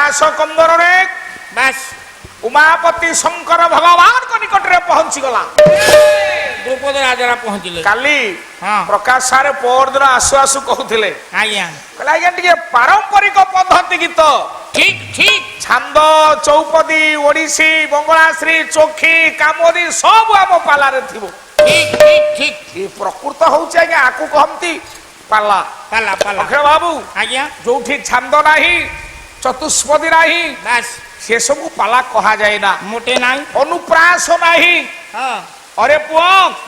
प्रयास कंदरे बास उमापति शंकर भगवान को निकट रे पहुंची गला द्रुपद राजा पहुंचले काली हाँ प्रकाश सारे परदिन आसु आसु कहूले आज्ञा कहले आज्ञा टिके पारंपरिक पद्धति गीत ठीक ठीक छंद चौपदी ओडिसी बंगलाश्री चोखी कामोदी सब आम पालारे थिबो ठीक ठीक ठीक ये प्रकृत होउछ आज्ञा आकु कहंती पाला पाला पाला अखिल बाबू आज्ञा जोठी छंद नाही चतुष्पदी नाही बास से सब पाला कहा जाए ना मोटे नाही अनुप्रास नाही हाँ अरे पुओ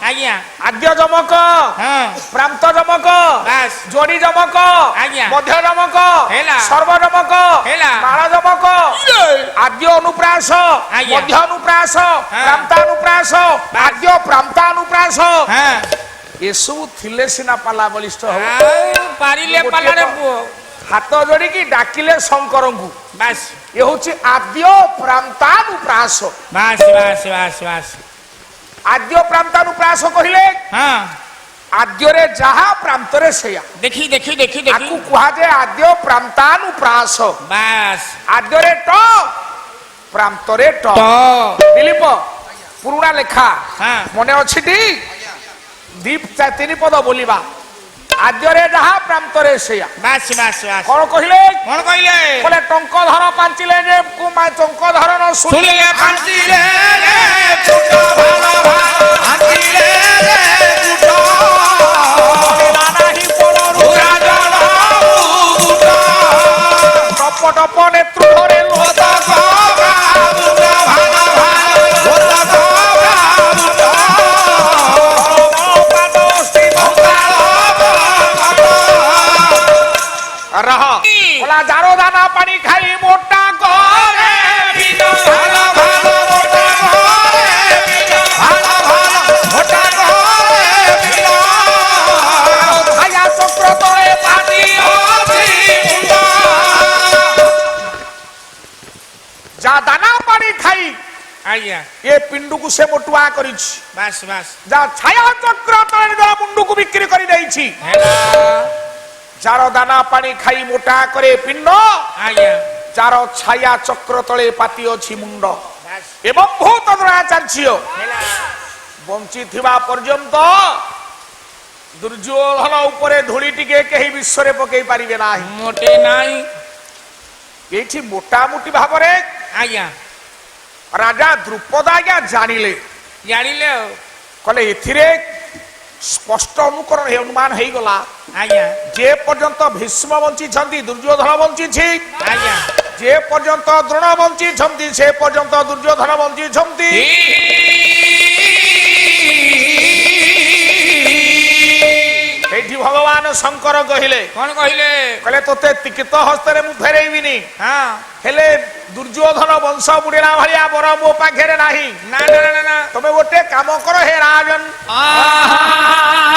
आज्ञा आद्य जमक हाँ प्रांत जमक बास जोड़ी जमक आज्ञा मध्य जमक हेला सर्व जमक हेला माळ जमक आद्य अनुप्रास आज्ञा मध्य अनुप्रास प्रांतानुप्रास आद्य प्रांतानुप्रास हाँ ये सब थिले सिना पाला बलिष्ठ हो पारिले पाला रे पुओ हाथ जोड़ी की डाकिले शंकर को बास ये होची आद्य प्रांतानुप्रास बास बास बास बास आद्य प्रांतानुप्रास कहिले हाँ आद्यरे जहा प्रांतरे सेया देखी देखी देखी देखी आकु कुहा जे आद्य प्रांतानुप्रास बास आद्यरे ट प्रांतरे ट दिलीप पुरुणा लेखा हाँ मने अछि टी दीप तीन पद बोलिबा आद्यरे जहा प्रांतरे सेया बास बास बास कोन कहिले कौन कहले बोले टंक धर पांचिले जे कुमा टंक धर न सुनिले पांचिले रे टुटा भाला भाला पांचिले रे टुटा नाही पड़ो राजन टुटा टप टप नेत्रु धरे होता कोबरा टुटा भाला भाला होता कोबरा टुटा पादोस्ति रह बोला जारो दाना पानी खाई मोटा करे बिना भाला भाला मोटा करे भाला भाला मोटा करे बिना खाया चक्र तले पानी होती मुंडा जा दाना पानी खाई आज्ञा ये पिंडू को से मोटुआ करिछि बास बास जा छाया चक्र तले जरा मुंडू को बिक्री करी दैछि हेला जारो दाना पानी खाई मोटा करे पिंड आज्ञा जारो छाया चक्र तले पाती अछि मुंड बास एवं बहुत द्रोणाचार्य हेला बंची थिबा पर्यंत दुर्योधन ऊपर धूली टिके कहीं विश्व रे पकई पारिबे नाही मोटे नाही एठी मोटा मोटी भाबरे आज्ञा राजा द्रुपद आज्ञा जानिले जानिले कले एथिरे स्पष्ट अनुकरण हे अनुमान हेई गला आज्ञा जे पर्यंत भीष्म बंची छंती दुर्योधन बंची छी आज्ञा जे पर्यंत द्रोण बंची छंती से पर्यंत दुर्योधन बंची छंती एठी भगवान शंकर कहिले कौन कहले कहले तोते तिकित हस्तरे मु फेरेइबिनी हाँ हेले दुर्योधन वंश बुड़ेला भलिया बर मो पाखेरे नाही ना ना ना ना तमे गोटे काम कर हे राजन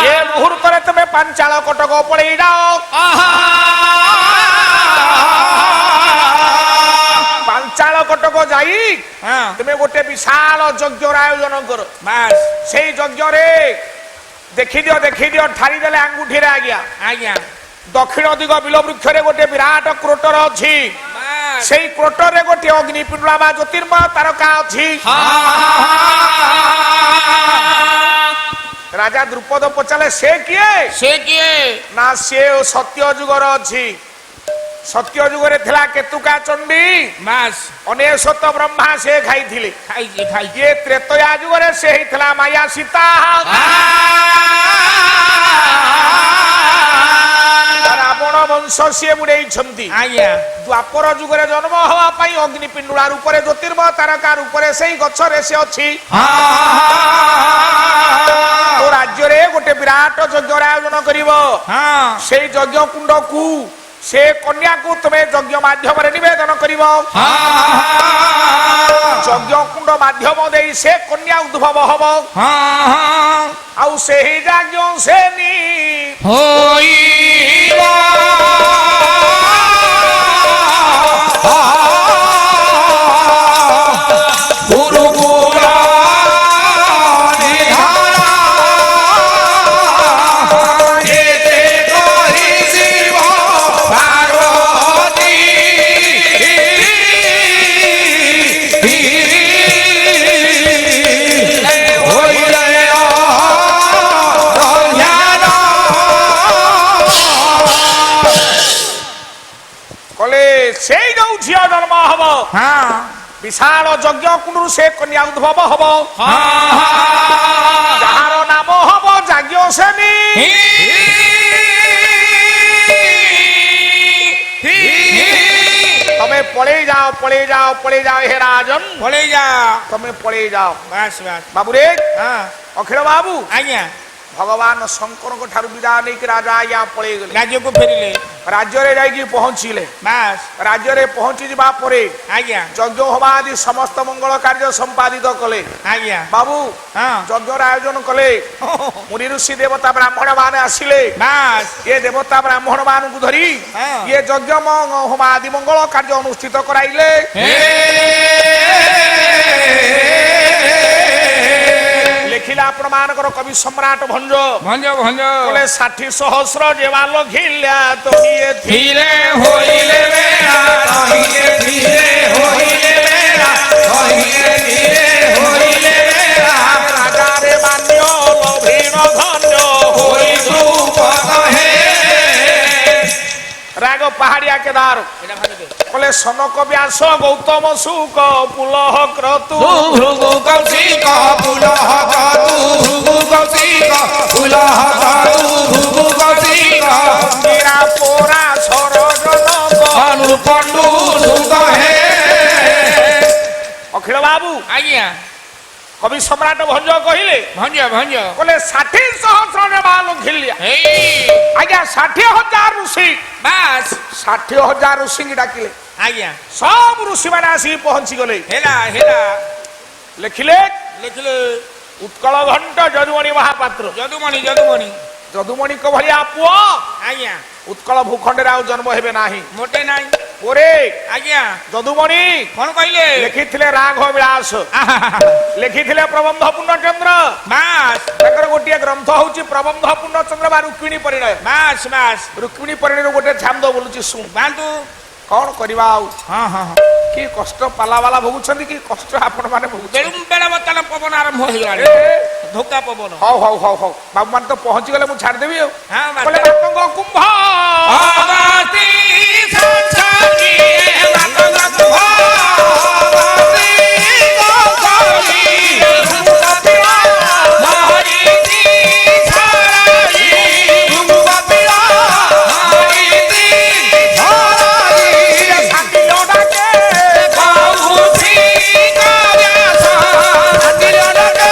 ये मुहूर्त रे तमे पांचाल कटक पळेई जाओ पांचाल कटक जाई हाँ तमे गोटे विशाल यज्ञर आयोजन कर बास सेई यज्ञ रे देखि दियो ठारी देले अंगुठी रे आज्ञा आज्ञा दक्षिण दिग बिल वृक्ष रे गोटे विराट क्रोटर अछि बास सेई क्रोटर रे गोटे अग्नि पिंडुला बा ज्योतिर्मय तारका अछि राजा द्रुपद पचाले से किए ना से सत्य जुगर अछि सत्य जुगरे थिला केतुका चंडी बास अनेशत ब्रह्मा से खाइथिले खाई ये त्रेतया जुगरे से हिथिला माया सीता रावण वंश से बुड़े छंती आज्ञा द्वापर जुगरे जन्म हवा पई अग्नि पिंडुला रूपरे ज्योतिर्मय तारका रूपरे सेई गछरे से अछि तो राज्य रे गोटे विराट यज्ञ आयोजन करिवो हाँ सेई यज्ञ कुंड को से कन्या को तुम्हें यज्ञ माध्यम रे निवेदन करिवो यज्ञ कुंड माध्यम देई से कन्या उद्भव हबो आउ सेही यज्ञ से नी होइबा হব হ্যাঁ বিশাল যজ্ঞ কুণ্ডରୁ ସେ କନ୍ୟା ଉଦ୍ଭବ ହବ ଯାହାର ନାମ ହବ ଯାଜ୍ଞସେନୀ ତମେ ପଳେଇ ଯାଅ ହେ ରାଜନ ପଳେଇ ଯା ତମେ ପଳେଇ ଯାଅ ବାସ୍ ବାସ୍ ବାବୁରେ ହଁ ଅଖିଳ ବାବୁ ଆଜ୍ଞା ଭଗବାନ ଶଙ୍କରଙ୍କ ଠାରୁ ବିଦାୟ ନେଇକି ରାଜା ଆଜ୍ଞା ପଳେଇ ଗଲେ ରାଜ୍ୟକୁ ଫେରିଲେ ରାଜ୍ୟରେ ଯାଇକି ପହଞ୍ଚିଲେ ବାସ୍ ରାଜ୍ୟରେ ପହଞ୍ଚି ଯିବା ପରେ ଆଜ୍ଞା ଯଜ୍ଞ ହବା ଆଦି ସମସ୍ତ ମଙ୍ଗଳ କାର୍ଯ୍ୟ ସମ୍ପାଦିତ କଲେ ଆଜ୍ଞା ବାବୁ ହଁ ଯଜ୍ଞର ଆୟୋଜନ କଲେ ମୁନି ଋଷି ଦେବତା ବ୍ରାହ୍ମଣ ମାନେ ଆସିଲେ ବାସ୍ ଏ ଦେବତା ବ୍ରାହ୍ମଣ ମାନଙ୍କୁ ଧରି ହଁ। ଇଏ ଯଜ୍ଞ ହୋମା ଆଦି ମଙ୍ଗଳ କାର୍ଯ୍ୟ ଅନୁଷ୍ଠିତ କରାଇଲେ ଲେଖିଲେ ଆପଣ ମାନଙ୍କର କବି ସମ୍ରାଟ ଭଞ୍ଜ ଭଞ୍ଜ ଭଞ୍ଜ ବୋଲେ 60 ସହସ୍ର ଯେବାଲ ଘିଲ୍ୟା ତ ଇଏ ଧୀରେ ହୋଇଲେ ବେଳା କହିଲେ ଧୀରେ ହୋଇଲେ ବେଳା କହିଲେ ଧୀରେ ହୋଇଲେ ବେଳା ରାଜାରେ ମାନ୍ୟ ଲଭୀଣ ଧନ୍ୟ ହୋଇ ଧ୍ରୁପଦ ହେ ରାଗ ପାହାଡିଆ କେଦାର ଏଟା ଭାଗିଦେ ବୋଲେ ସନକ ବ୍ୟାସ ଗୌତମ ସୁକ ପୁଲହ କ୍ରତୁ ଭୃଗୁ କୌଶିକ ପୁଲହ କରୁ ଭୃଗୁ କୌଶିକ ପୁଲହ କରୁ ଭୃଗୁ କୌଶିକ ମୀରା ପୋରା ସରଜନକ ଅନୁପଣ୍ଡୁ ସୁତ ହେ ଅଖିଳ ବାବୁ ଆଜ୍ଞା କବି ସମ୍ରାଟ ଭଞ୍ଜ କହିଲେ ଭଞ୍ଜ ଭଞ୍ଜ ବୋଲେ 60 ସହସ୍ର ଯେବାଲ ଘିଲ୍ୟା ହେଇ ଆଜ୍ଞା 60,000 ଋଷି ବାସ୍ 60,000 ଋଷିଙ୍କୁ ଡାକିଲେ ଆଜ୍ଞା ସବୁ ଋଷି ମାନେ ଆସିକି ପହଞ୍ଚି ଗଲେ ହେଲା ହେଲା ଲେଖିଲେ ଲେଖିଲେ ଉତ୍କଳ ଘଣ୍ଟ ଯଦୁମଣି ମହାପାତ୍ର ଯଦୁମଣି ଯଦୁମଣି ଯଦୁମଣିଙ୍କ ଭଳିଆ ପୁଅ ଆଜ୍ଞା ଉତ୍କଳ ଭୂଖଣ୍ଡରେ ଆଉ ଜନ୍ମ ହେବେ ନାହିଁ ମୋଟେ ନାହିଁ ପରେ ଆଜ୍ଞା ଯଦୁମଣି କଣ କହିଲେ ଲେଖିଥିଲେ ରାଘ ବିଳାସ ଲେଖିଥିଲେ ପ୍ରବନ୍ଧ ପୂର୍ଣ୍ଣଚନ୍ଦ୍ର ବାସ୍ ତାଙ୍କର ଗୋଟିଏ ଗ୍ରନ୍ଥ ହଉଛି ପ୍ରବନ୍ଧ ପୂର୍ଣ୍ଣଚନ୍ଦ୍ର ବା ରୁକ୍ମିଣୀ ପରିଣୟ ବାସ୍ ବାସ୍ ରୁକ୍ମିଣୀ ପରିଣୟରୁ ଗୋଟେ ଛାନ୍ଦ ବୋଲୁଛି ଶୁଣ ବାନ୍ତୁ କଣ କରିବା ଆଉ ହଁ ହଁ କି କଷ୍ଟ ପାଲାବାଲା ଭୋଗୁଛନ୍ତି କି କଷ୍ଟ ଆପଣ ମାନେ ଭୋଗୁଛନ୍ତି ବେଳୁ ବେଳ ବର୍ତ୍ତମାନ ପବନ ଆରମ୍ଭ ହେଇଗଲାଣି ଏ, ଧୋକା ପବନ ହଉ ହଉ ହଉ ହଉ ବାବୁ ମାନେ ତ ପହଞ୍ଚି ଗଲେ ମୁଁ ଛାଡ଼ିଦେବି ଆଉ ହଁ କହିଲେ ମାତଙ୍ଗ କୁମ୍ଭ ଅଗତି ସଂସାରୀ ମାତଙ୍ଗ କୁମ୍ଭ ଅଗତି ସଂସାରୀ ଭୂପତିର ମରିତି ଧରାଇ ଭୂପତିର ମରିତି ଧରାଇ ଷାଠିଏ ଡାକେ କହୁଛି କବ୍ୟାସ ଆଦିର ଡାକେ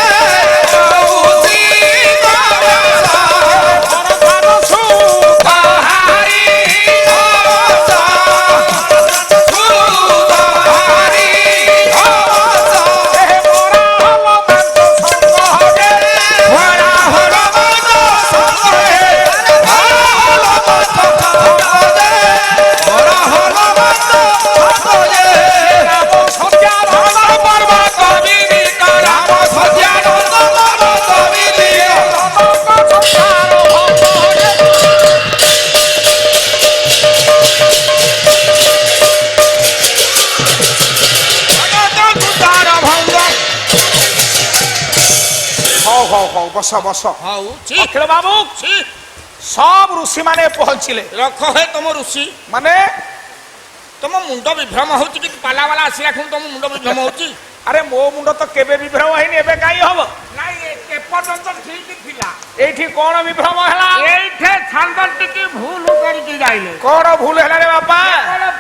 କହୁଛି କବ୍ୟାସ ଧର ସୁଖ ହାରି ଅବସ ସୁଧାରି ଅବସ ଏ ମୋରା ହଲ ମାନ୍ତ ସଙ୍ଗ ହରେ ଭରା ହର ମତ ସଙ୍ଗରେ ଭରା ହର ମତ ସଙ୍ଗରେ ଭରା ହର ମତ ସଙ୍ଗରେ ରାମ ସତ୍ୟା ରାମ ପର୍ବ କବିନିତ ରାମ ସତ୍ୟାନନ୍ଦ ପର୍ବ କବିନିତ ସଂସାର ଭକ୍ତ ହରେ ତାର ଭଙ୍ଗ ହଉ ହଉ ହଉ ବସ ବସ ହଉ ଅଖିଳ ବାବୁ ସବୁ ଋଷି ମାନେ ପହଞ୍ଚିଲେ ରଖ ହେ ତମ ଋଷି ମାନେ ତମ ମୁଣ୍ଡ ବିଭ୍ରମ ହଉଛି କି ପାଲା ବାଲା ଆସିଲା ଖୁଣି ତମ ମୁଣ୍ଡ ବିଭ୍ରମ ହଉଛି ଆରେ ମୋ ମୁଣ୍ଡ ତ କେବେ ବିଭ୍ରମ ହେଇନି ଏବେ କାହିଁ ହବ ନାଇଁ ଏପର୍ଯ୍ୟନ୍ତ ଠିକ ଥିଲା ଏଇଠି କଣ ବିଭ୍ରମ ହେଲା ଏଇଠି ଛାନ୍ଦ ଟିକେ ଭୁଲ କରିକି ଯାଇଲେ କଣ ଭୁଲ ହେଲା ରେ ବାପା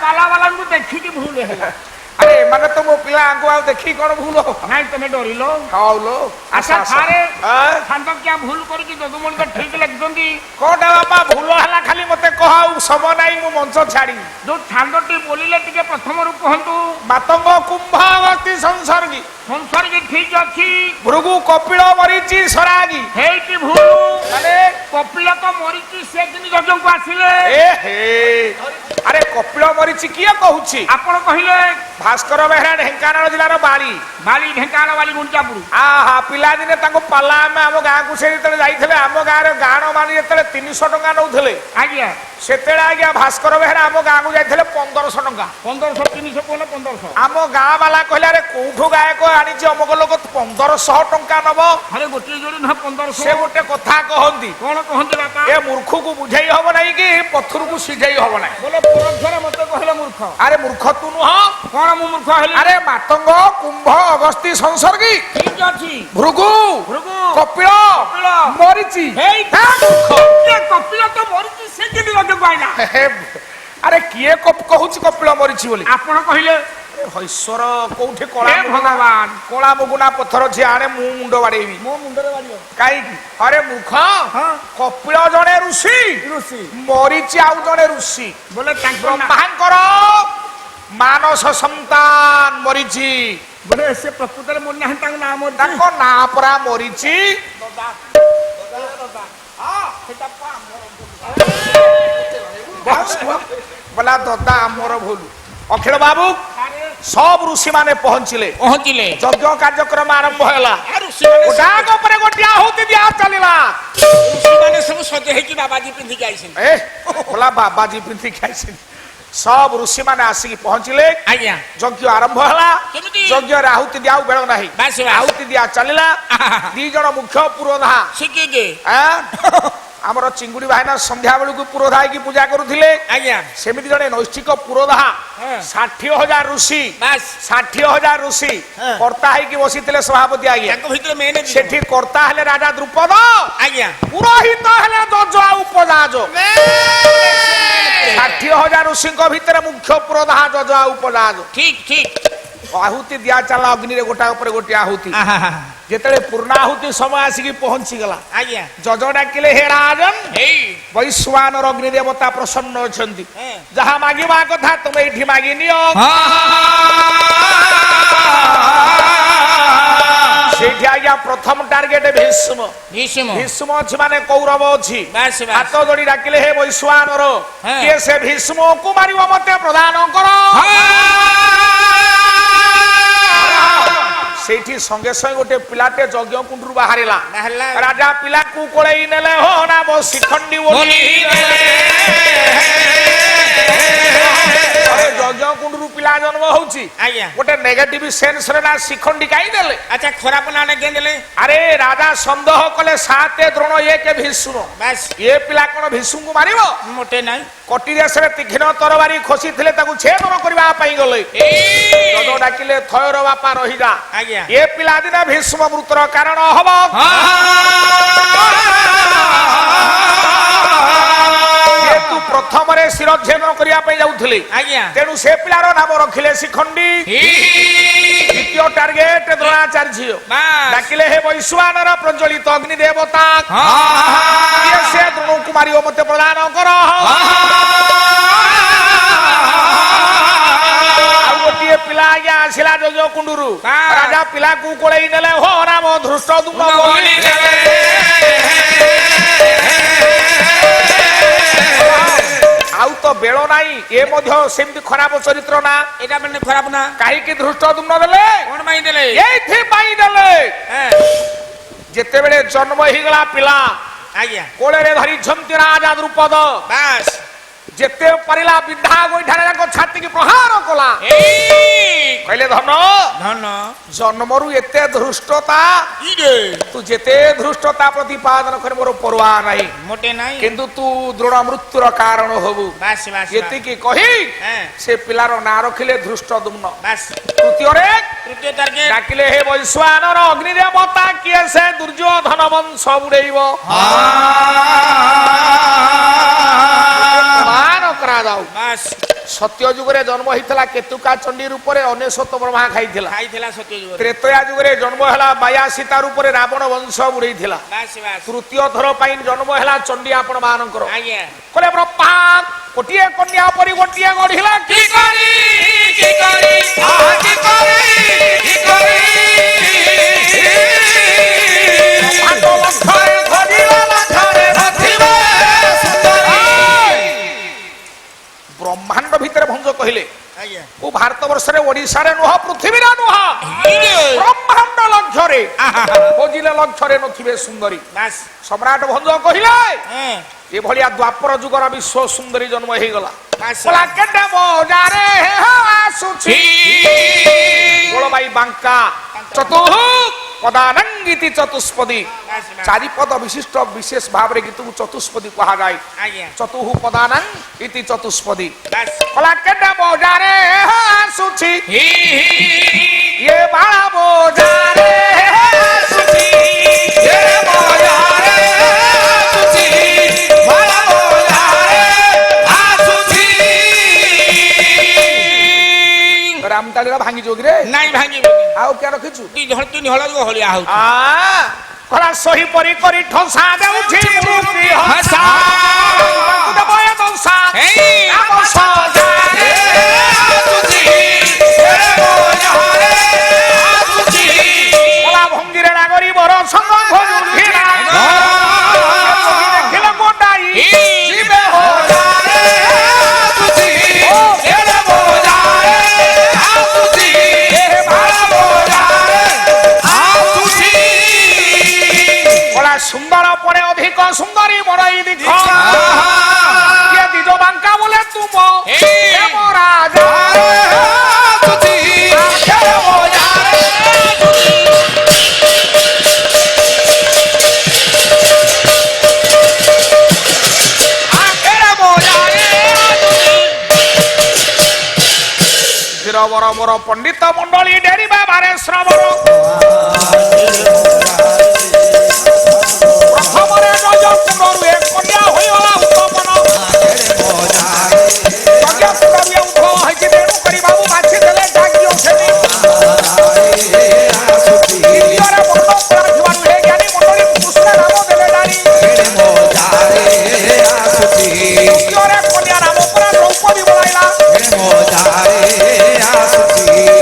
ପାଲା ବାଲାଙ୍କୁ ଦେଖିକି ଭୁଲ ହେଲା ଆରେ ଏମାନେ ତ ମୋ ପିଲାଙ୍କୁ ଆଉ ଦେଖି କଣ ଭୁଲ ହବ ନାଇଁ ତମେ ଡରିଲ ହଉ ଲୋ ଆଚ୍ଛା ଥରେ ଆଁ? ଛାନ୍ଦ କିଆ ଭୁଲ କରିକି ଯଦୁମଣି ତ ଠିକ ଲେଖିଛନ୍ତି କଣଟା ବାପା ଭୁଲ ହେଲା ଖାଲି ମତେ କହ ଆଉ ସମୟ ନାହିଁ ମୁଁ ମଞ୍ଚ ଛାଡି ଯୋଉ ଛାନ୍ଦଟି ବୋଲିଲେ ଟିକେ ପ୍ରଥମରୁ କୁହନ୍ତୁ ମାତଙ୍ଗ କୁମ୍ଭାବତୀ ସଂସର୍ଗୀ ସଂସାରିକି ଠିକ ଅଛି ଭୃଗୁ କପିଳ ମରିଚି ସରାଗୀ ହେଇକି ଭୁଲ ମାନେ କପିଳ ତ ମରିଛି ସେ ଦିନ ଯଜ୍ଞକୁ ଆସିଲେ ଏ ହେ ଆରେ କପିଳ ମରିଚି କିଏ କହୁଛି ଆପଣ କହିଲେ ଭାସ୍କର ବେହେରା ଢେଙ୍କାନାଳ ଜିଲ୍ଲାର ବାଳି ବାଲି ଢେଙ୍କାନାଳ ବାଲି ଗୁଣ୍ଡାପୁର ଆହା ପିଲାଦିନେ ତାଙ୍କୁ ପାଲା ଆମେ ଆମ ଗାଁକୁ ସେ ଯେତେବେଳେ ଯାଇଥିଲେ ଆମ ଗାଁରେ ଗାଣ ମାନେ ଯେତେବେଳେ 300 ଟଙ୍କା ନଉଥିଲେ ଆଜ୍ଞା ସେତେବେଳେ ଆଜ୍ଞା ଭାସ୍କର ବେହେରା ଆମ ଗାଁକୁ ଯାଇଥିଲେ 1500 ଟଙ୍କା 1500 300 କହିଲେ 1500 ଆମ ଗାଁ ବାଲା କହିଲେ ଆରେ କୋଉଠୁ ଗାୟକ ଆଣିଛି ଅମକ ଲୋକ 1500 ଟଙ୍କା ନବ ଆରେ ଗୋଟିଏ ଯୋଡ଼ି ନୁହଁ ସେ 1500 ଗୋଟେ କଥା କହନ୍ତି କଣ କହନ୍ତି ବାପା ଏ ମୂର୍ଖକୁ ବୁଝେଇ ହବ ନାହିଁ କି ପଥରକୁ ସିଝେଇ ହବ ନାହିଁ ବୋଲେ ପରକ୍ଷା ଫେରେ ମତେ କହିଲେ ମୂର୍ଖ। ଆରେ ମୂର୍ଖ ତୁ ନୁହଁ। କଣ ମୁଁ ମୂର୍ଖ ହେଲି? ଆରେ ମାତଙ୍ଗ କୁମ୍ଭ ଅଗସ୍ତି ସଂସର୍ଗୀ ଠିକ ଅଛି। ଭୃଗୁ ଭୃଗୁ କପିଳ କପିଳ ମରିଚି। ହେଇ ହେ ମୂର୍ଖ। ଏ କପିଳ ତ ମରିଛି ସେ କେମିତି ରଜକୁ ଆଇଲା? ହେ, ଆରେ କିଏ କହୁଛି କପିଳ ମରିଛି ବୋଲି? ଆପଣ କହିଲେ। ହୈଶ୍ୱର କୋଉଠି କଳା ହେ ଭଗବାନ। କଳା ମୁଗୁନା ପଥର ଅଛି ଆଣେ ମୁଁ ମୁଣ୍ଡ ବାଡେଇବି। ମୋ ମୁଣ୍ଡରେ ବାଡିବ। କାହିଁକି? ଆରେ ମୂର୍ଖ ହଁ କପିଳ ଜଣେ ଋଷି ଋଷି ମରିଚି ଆଉ ଜଣେ ଋଷି। ବୋଲେ ତାଙ୍କ ନାଁ ବ୍ରହ୍ମାଙ୍କର ମାନସ ସନ୍ତାନ ମରିଛି। ବୋଲେ ସେ ପ୍ରକୃତରେ ମରିନାହାନ୍ତି ତାଙ୍କ ନାଁ ମରିଛି। ତାଙ୍କ ନାଁ ପରା ମରିଛି। ବୋଲା ଦଦା ଆମର ଭୁଲ। ଅଖିଳ ବାବୁ ସବୁ ଋଷି ମାନେ ପହଞ୍ଚିଲେ। ଯଜ୍ଞ କାର୍ଯ୍ୟକ୍ରମ ଆରମ୍ଭ ହେଲା। ଗୋଟାକ ପରେ ଗୋଟିଏ ଆହୁତି ଦିଆ ଚାଲିଲା। ଋଷିମାନେ ସବୁ ସଜ ହେଇକି ବାବାଜୀ ପିନ୍ଧିକି ଆଇଛନ୍ତି। ଏ ବୋଲା ବାବାଜୀ ପିନ୍ଧିକି ଆଇଛନ୍ତି। ସବୁ ଋଷି ମାନେ ଆସିକି ପହଞ୍ଚିଲେ। ଆଜ୍ଞା ଯଜ୍ଞ ଆରମ୍ଭ ହେଲା। କେମିତି? ଯଜ୍ଞରେ ଆହୁତି ଦିଆ ଆଉ ବେଳ ନାହିଁ। ବାସ୍ ବାସ୍। ଆହୁତି ଦିଆ ଚାଲିଲା। ଦି ଜଣ ମୁଖ୍ୟ ପୁରୋଧା ସେ କିଏ କିଏ? ଆମର ଚିଙ୍ଗୁଡି ଭାଇନା ସନ୍ଧ୍ୟା ବେଳକୁ ପୁରୋଧା ହେଇକି ପୂଜା କରୁଥିଲେ। ଆଜ୍ଞା ସେମିତି ଜଣେ ନୈଷ୍ଠିକ ପୁରୋଧା 60,000 ଋଷି ବାସ୍ 60,000 ଋଷି କର୍ତ୍ତା ହେଇକି ବସିଥିଲେ ସଭାପତି ଆଜ୍ଞା। ତାଙ୍କ ଭିତରେ ମେନ୍ ସେଠି କର୍ତ୍ତା ହେଲେ ରାଜା ଦ୍ରୁପଦ। ଆଜ୍ଞା ପୁରୋହିତ ହେଲେ ଦଜ ଆଉ ଉପଜାଜ। 60,000 ଋଷିଙ୍କ ଭିତରେ ମୁଖ୍ୟ ପୁରୋଧା ଦଜ ଆଉ ଉପଜାଜ। ଠିକ ଠିକ। ଆହୁତି ଦିଆ ଚାଲିଲା ଅଗ୍ନିରେ ଗୋଟା ଉପରେ ଗୋଟିଏ ଆହୁତି। ଯେତେବେଳେ ପୂର୍ଣ୍ଣାହୁତି ସମୟ ଆସିକି ପହଞ୍ଚିଗଲା ଆଜ୍ଞା ଜଜ ଡାକିଲେ ହେ ରାଜନ ହେଇ ବୈଶ୍ୱାନର ଅଗ୍ନି ଦେବତା ପ୍ରସନ୍ନ ଅଛନ୍ତି। ଯାହା ମାଗିବା କଥା ତୁମେ ଏଇଠି ମାଗି ନିଅ। ସେଇଠି ଆଜ୍ଞା ପ୍ରଥମ ଟାର୍ଗେଟ ଭୀଷ୍ମ। ଭୀଷ୍ମ ଅଛି ମାନେ କୌରବ ଅଛି। ହାତ ଯୋଡି ଡାକିଲେ ହେ ବୈଶ୍ୱାନର କିଏ ସେ ଭୀଷ୍ମକୁ ମାରିବ ମତେ ପ୍ରଦାନ କର। ସେଇଠି ସଙ୍ଗେ ସଙ୍ଗେ ଗୋଟେ ପିଲାଟେ ଯଜ୍ଞ କୁଣ୍ଡରୁ ବାହାରିଲା। ରାଜା ପିଲାକୁ କୋଳେଇ ନେଲେ ହୋ ନାମ ଶିଖଣ୍ଡି ବୋଲି। ଯଜ୍ଞ କୁଣ୍ଡରୁ ପିଲା ଜନ୍ମ ହଉଛି ଗୋଟେ ନେଗେଟିଭ ସେନ୍ସରେ ନା ଶିଖଣ୍ଡି କାହିଁ ଦେଲେ? ଆଚ୍ଛା ଖରାପ ନାଁ କେଁ ଦେଲେ? ଆରେ ରାଜା ସନ୍ଦେହ କଲେ 7 ଦ୍ରୋଣ 1 ଭୀଷ୍ମ। ଏ ପିଲା କଣ ଭୀଷ୍ମକୁ ମାରିବ? ମୋଟେ ନାହିଁ। କଟି ଦେଶରେ ତୀକ୍ଷ୍ଣ ତରବାରୀ ଖୋସିଥିଲେ ତାକୁ ଛେଦନ କରିବା ପାଇଁ ଗଲେ। ଜଜ ଡାକିଲେ ଥୟର ବାପା ରହିଯା। ଏ ପିଲା ଦିନେ ଭୀଷ୍ମ ମୃତ୍ୟୁର କାରଣ ହବ। ଯେହେତୁ ପ୍ରଥମରେ ଶିରଚ୍ଛେଦନ କରିବା ପାଇଁ ଯାଉଥିଲେ ତେଣୁ ସେ ପିଲାର ନାମ ରଖିଲେ ଶିଖଣ୍ଡି। ଦ୍ୱିତୀୟ ଟାର୍ଗେଟ ଦ୍ରୋଣାଚାର୍ଯ୍ୟ। ଡାକିଲେ ହେ ବୈଶ୍ୱାନର ପ୍ରଜ୍ୱଳିତ ଅଗ୍ନି ଦେବତା ସେ ଦ୍ରୋଣକୁ ମାରିବ ମତେ ପ୍ରଦାନ କର। ଆଉ ଗୋଟିଏ ପିଲା ଆଜ୍ଞା ଆସିଲା ଯଜ୍ଞ କୁଣ୍ଡରୁ। ରାଜା ପିଲାକୁ କୋଳେଇ ନେଲେ ହୋ ରାମ ଧୃଷ୍ଟ ଦୁମ୍ନ। ଆଉ ତ ବେଳ ନାହିଁ। ଏ ମଧ୍ୟ ସେମିତି ଖରାପ ଚରିତ୍ର ନା। ଏଇଟା ମାନେ ଖରାପ ନା। କାହିଁକି ଧୃଷ୍ଟ ଦୁମ୍ନ ଦେଲେ? କଣ ପାଇଁ ଦେଲେ? ଏଇଥିପାଇଁ ଦେଲେ ଯେତେବେଳେ ଜନ୍ମ ହେଇଗଲା ପିଲା ଆଜ୍ଞା କୋଳରେ ଧରିଛନ୍ତି ରାଜା ଦ୍ରୁପଦ। ବାସ୍ ଯେତେ ପାରିଲା ବିନ୍ଧା ଗୋଇଠାରେ ତାଙ୍କ ଛାତିକି ପ୍ରହାର କଲା। କହିଲେ ଧନ ଧନ ଜନ୍ମରୁ ଏତେ ଧୃଷ୍ଟତା। ତୁ ଯେତେ ଧୃଷ୍ଟତା ପ୍ରତିପାଦନ କରି ମୋର ପରବା ନାହିଁ ମୋଟେ ନାହିଁ। କିନ୍ତୁ ତୁ ଦୃଢ ମୃତ୍ୟୁର କାରଣ ହବୁ। ବାସ୍ ବାସ୍ ଏତିକି କହି ସେ ପିଲାର ନାଁ ରଖିଲେ ଧୃଷ୍ଟ ଦୁମ୍ନ। ବାସ୍ ତୃତୀୟ ଟାର୍ଗେଟ ଡାକିଲେ ହେ ବୈଶ୍ୱାନର ଅଗ୍ନି ଦେବତା କିଏ ସେ ଦୁର୍ଯ୍ୟୋଧନ ବଂଶ ବୁଡେଇବ। କରାଯାଉ। ସତ୍ୟ ଯୁଗରେ ଜନ୍ମ ହେଇଥିଲା କେତୁକା ଚଣ୍ଡୀ ରୂପରେ 99 ବ୍ରହ୍ମା ଖାଇଥିଲା। ତ୍ରେତୟା ଯୁଗରେ ଜନ୍ମ ହେଲା 82 ରୂପରେ ରାବଣ ବଂଶ ବୁଡେଇଥିଲା। ତୃତୀୟ ଥର ପାଇଁ ଜନ୍ମ ହେଲା ଚଣ୍ଡୀ ଆପଣ ମାନଙ୍କର। କହିଲେ ବ୍ରହ୍ମା ଗୋଟିଏ କନ୍ୟା ପରି ଗୋଟିଏ ଗଢିଲା କି କରି ବ୍ରହ୍ମାଣ୍ଡ ଭିତରେ ଭଞ୍ଜ କହିଲେ ଓ ଭାରତ ବର୍ଷରେ ଓଡିଶାରେ ନୁହ ପୃଥିବୀରେ ନୁହ ବ୍ରହ୍ମାଣ୍ଡ ଲକ୍ଷ୍ୟରେ ଖୋଜିଲେ ଲକ୍ଷ୍ୟରେ ନଥିବେ ସୁନ୍ଦରୀ। ସମ୍ରାଟ ଭଞ୍ଜ କହିଲେ ଏଭଳିଆ ଦ୍ୱାପର ଯୁଗର ବିଶ୍ୱ ସୁନ୍ଦରୀ ଜନ୍ମ ହେଇଗଲା। କେତେ ମଜାରେ ଆସୁଛି ଗୋଳବାଇ ବାଙ୍କା ଚତୁଃ ପଦାନଙ୍ଗିତି ଚତୁଷ୍ପଦୀ ଚାରିପଦ ବିଶିଷ୍ଟ ବିଶେଷ ଭାବରେ ଗୀତକୁ ଚତୁଷ୍ପଦୀ କୁହାଯାଏ। ଚତୁଃ ପଦାନଂ ଇତି ଚତୁଷ୍ପଦୀ। କଲା କେଟା ବଜାରେ ଆସୁଛି ଇଏ ବାଳ ବଜାରେ ଆସୁଛି ଏ ବଜାରେ ଆସୁଛି ବାଳ ବଜାରେ ଆସୁଛି। ରାମତାଳିର ଭାଙ୍ଗି ଯୋଗିରେ ନାଇଁ ଭାଙ୍ଗିବନି ଆଉ କିଏ ରଖିଛୁ? ତିନି ହଳ ହଳିଆ ହଉଛି କଲା ସହି ପରି କରି ଠସା ଦେଉଛି ମୃତ୍ୟୁ ହସା ଦେବୟ ଦଂସା ହେଇ ଆମ ସଜାରେ ଆସୁଛି ଏ ବଜାରେ ଆସୁଛି। କଲା ଭଙ୍ଗିରେ ନାଗରି ବର ସଙ୍ଗ ଖୋଜୁଥିଲା ଦେଖିଲ ଗୋଟାଇ ଯିବେ ବଜାରେ ଆସୁଛି ଏ ବଜାରେ ଆସୁଛି ବାଳ ବଜାରେ ଆସୁଛି। କଲା ସୁନ୍ଦର ପରେ ଅଧିକ ସୁନ୍ଦରୀ ବড়াই ଦେଖ କିଏ ଦିଜ ବାଙ୍କା ବୋଲେ ତୁମ ରାଜା ଆସୁଛି ଏ ବଜାରେ ଧୀର ବର ବର ପଣ୍ଡିତ ମଣ୍ଡଳୀ ଡେରିବା ବାରେ ଶ୍ରବଣ ପ୍ରଥମରେ ଗଜ କୁଣ୍ଡରୁ ଏ କନ୍ୟା ହୋଇଗଲା ଉତ୍ତମନ ଯଜ୍ଞ କୁଣ୍ଡରୁ ଉଦ୍ଭବ ହେଇଛି ତେଣୁ କରି ବାବୁ ବାଛି ଦେଲେ ଯାଜ୍ଞ ସେଠି ଦ୍ୱିତୀୟରେ ମଣ୍ଡ କଳା ଥିବାରୁ ହେ ଜ୍ଞାନୀ ମଣ୍ଡଳୀ କୃଷ୍ଣ ନାମ ଦେଲେ ଜାଣି ତୃତୀୟରେ କନ୍ୟା ନାମ ପୁରା ଦ୍ରୌପଦୀ ବୋଲାଇଲା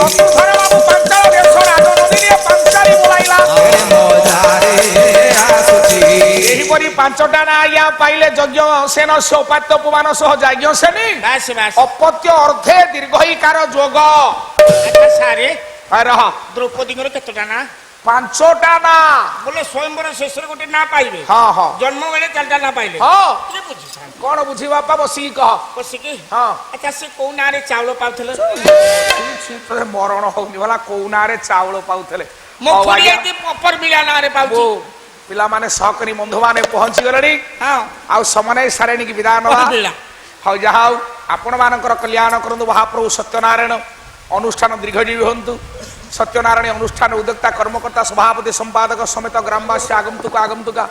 ଚତୁର୍ଥରେ ବାବୁ ପାଞ୍ଚଳ ଦେଶ ରାଜନଦୀରେ ପାଞ୍ଚାଳି ବୋଲାଇଲା ଏହିପରି ପାଞ୍ଚଟା ନା ଆଜ୍ଞା ପାଇଲେ ଯଜ୍ଞ ସେନ ସୌପାତ୍ୟ ପୁମାନ ସହ ଯାଜ୍ଞ ସେନି ଅପତ୍ୟ ଅର୍ଥେ ଦୀର୍ଘଇକାର ଯୋଗ ସାରେ ରହ ଦ୍ରୌପଦୀଙ୍କର କେତେଟା ନା ପାଞ୍ଚଟା ନା ବୋଲେ ସ୍ୱୟଂବର ଶେଷରେ ଗୋଟେ ନା ପାଇବେ ହଁ ହଁ ଜନ୍ମ ବେଳେ ଚାରିଟା ନା ପାଇଲେ ହଁ କିଏ ବୁଝିଥାନ୍ତି କଣ ବୁଝି ବାପା ବସିକି କହ ବସିକି ହଁ ଆଚ୍ଛା ସେ କୋଉ ନାଁରେ ଚାଉଳ ପାଉଥିଲେ ତୋତେ ମରଣ ହଉନି ଭଲା କୋଉ ନାଁରେ ଚାଉଳ ପାଉଥିଲେ ମୋ ହଉ ଖୁଡି ଆଜ୍ଞା। ଏଠି ପପର ମିଲା ନାଁରେ ପାଉଛି ବୋଉ, ପିଲାମାନେ ସହକରି ବନ୍ଧୁମାନେ ପହଞ୍ଚି ଗଲେଣି ହଁ ଆଉ ସମୟ ସାରେଣି କି ବିଦାୟ ନବା ମିଲା ହଉ ଯାହା ହଉ ଆପଣ ମାନଙ୍କର କଲ୍ୟାଣ କରନ୍ତୁ ମହାପ୍ରଭୁ ସତ୍ୟନାରାୟଣ ଅନୁଷ୍ଠାନ ଦୀର୍ଘଜୀବୀ ହୁଅନ୍ତୁ ସତ୍ୟନାରାୟଣ ଅନୁଷ୍ଠାନ ଉଦ୍ୟୋକ୍ତା କର୍ମକର୍ତ୍ତା ସଭାପତି ସମ୍ପାଦକ ସମେତ ଗ୍ରାମବାସୀ ଆଗନ୍ତୁକା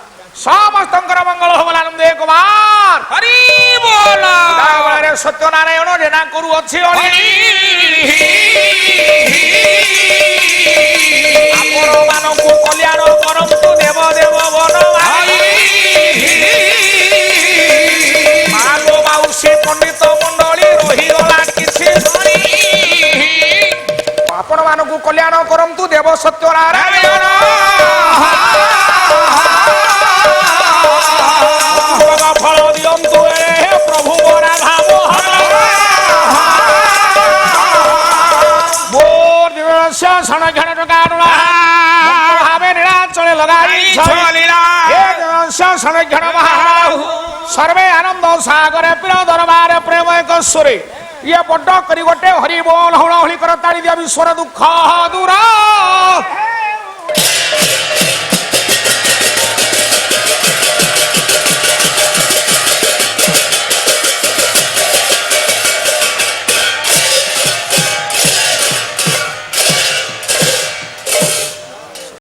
ସମସ୍ତଙ୍କର ମଙ୍ଗଳ ହବ ଆନନ୍ଦ କୁମାର ହରି ବୋଲ ସଦାବେଳେ ସତ୍ୟନାରାୟଣ ଜେନା କରୁଅଛି ଆପଣ ମାନଙ୍କୁ କଲ୍ୟାଣ କରନ୍ତୁ ଦେବ ଦେବ ବନମାଳି ମାଲୋ ମାଉସୀ ପଣ୍ଡିତ ମଣ୍ଡଳୀ ରହିଗଲା କିଛି ଧରି ଆପଣ ମାନଙ୍କୁ କଲ୍ୟାଣ କରନ୍ତୁ ଦେବ ସତ୍ୟନାରାୟଣ ଫଳ ଦିଅନ୍ତୁ ପ୍ରଭୁ ମରା ଭାବ ସଂରକ୍ଷଣ ଟଙ୍କା ଭାବେ ନୀଳାଚଳେ ଲଗାଇ ସଂରକ୍ଷଣ ମହାବାହୁ ସର୍ବେ ଆନନ୍ଦ ସାଗରେ ପ୍ରିୟ ଦରବାରେ ପ୍ରେମ ଏକ ସୁରେ ଇଏ ବଡ କରି ଗୋଟେ ହରି ବୋଲ ହଳ ହଳି କର ତାଳି ଦିଅ ବିଶ୍ୱର ଦୁଃଖ ଦୂର